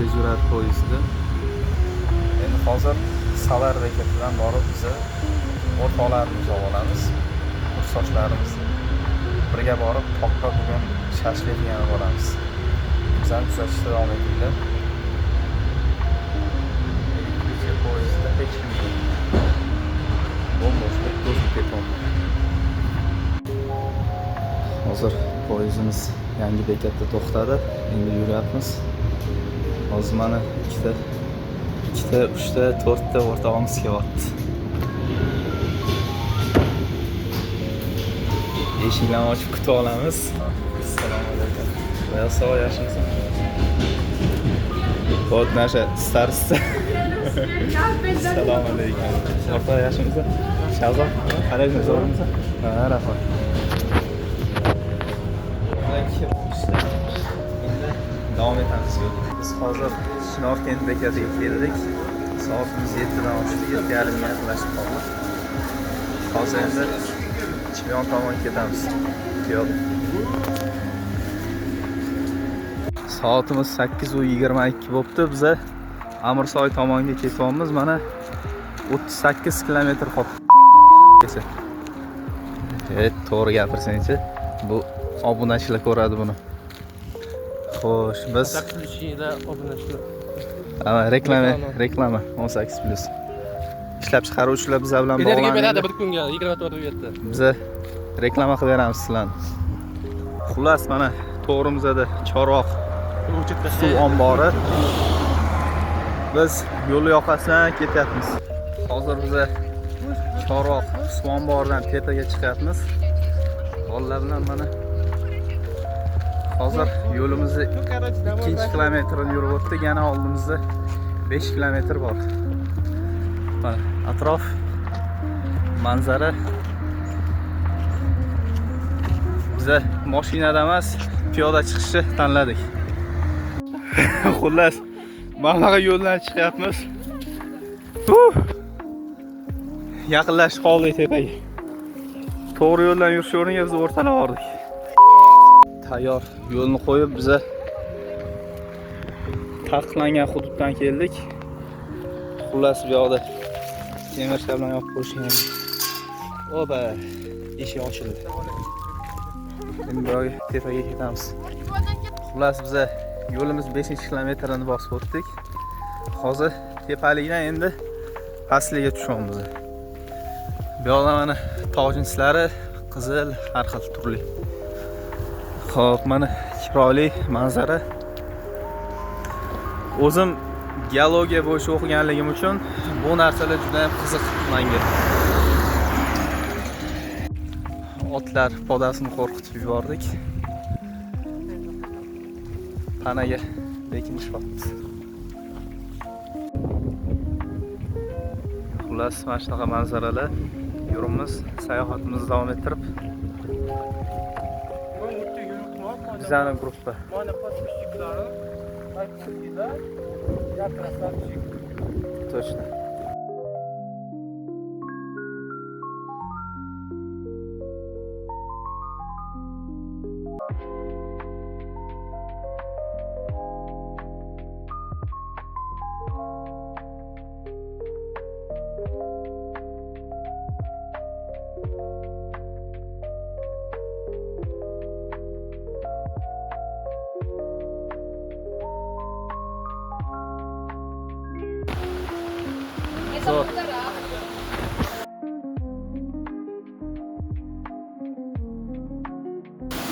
tezyurar poyezdi. Endi hozir Salar bekatidan borib biz o'rtoqlarimizni olamiz. Kursdoshlarimizni birga borib Toqqa bugun shashlik yeyib olamiz. Bizani kuzatishda davom etinglar. Elektrik poyezdida hech kim yo'q. Bomboshlik to'zib ketyapti. Hozir poyezdimiz yangi bekatda to'xtadi. Endi yuryapmiz. Hozir mana ikkita, 3ta, 4ta o'rtog'imiz kelyapti. Eshiklarni ochib kutib olamiz. Assalomu alaykum. Sog' yaxshimisiz? Вот наша староста. Assalomu alaykum. O'rtoq yaxshimisiz? Shahzod, qalaysiz o'rningizda? Ha, rahmat. Endi davom etamiz yo'lga. Biz hozir Chinor-Kent bekatiga keldik. Soatimiz 7dan oshdi, 7:30ga yaqinlashib qoldi. Hozir endi Chimyon tomon ketamiz. Piyoda. Soatimiz 8:22 bo'libdi. Biz Amirsoy tomonga ketyapmiz. Mana 38 kilometr qoldi. To'g'ri gapirsangchi, bu obunachilar ko'radi buni. Xo'sh, biz reklama 18+. Ishlab chiqaruvchilar biz bilan bog'lanadi. Energiya beradi bir kunga 24 uyatda. Biz reklama qilib beramiz sizlarni. Xullas mana to'g'rimizda Chorvoq suv ombori. Biz yo'l yoqasidan ketyapmiz. Hozir biz Chorvoq suv omboridan tepaga chiqyapmiz. Bolalar bilan mana hozir yo'limizni 2 kilometrni yurib o'tdik. Yana oldimizda 5 kilometr bor. Mana atrof manzara. Biz mashinada emas, piyoda chiqishni tanladik. Xullas, mana yo'ldan chiqyapmiz. Yaqinlashib qoldik tepaga. To'g'ri yo'ldan yurish o'rniga biz o'rtalab bordik. Tayyor yo'lni qo'yib biz taqiqlangan hududdan keldik. Xullas bu yoqda temirchilar bilan yopib qo'yishgan. Oba, eshik ochildi. Endi bu tepaga ketamiz. Xullas biz yo'limiz 5-kilometrni bosib o'tdik. Hozir tepalikdan endi pastligiga tushamiz. Bu yoqda mana tog' jinslari qizil, har xil turli. Xo'p, mana chiroyli manzara. O'zim geologiya bo'yicha o'qiganligim uchun bu narsalar juda ham qiziq menga. Otlar podasini qo'rqitib yubordik. Panaga bekinishyapti. Xullas, mana shunaqa manzaralar. Yurimiz, sayohatimizni davom ettirib. Bizning gruppa. Точно.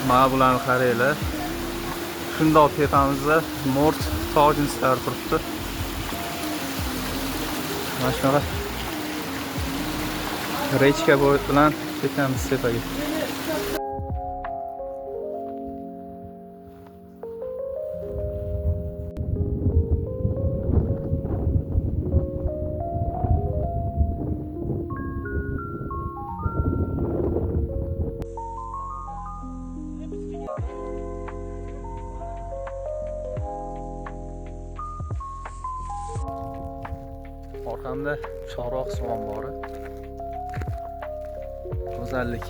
Mana bularni qaranglar. Shundoq tepamizda mort tog' jinslari turibdi. Mana shunaqa rechka bo'yi bilan ketamiz tepaga. Orqamda Chorvoq suv ombori. Go'zallik.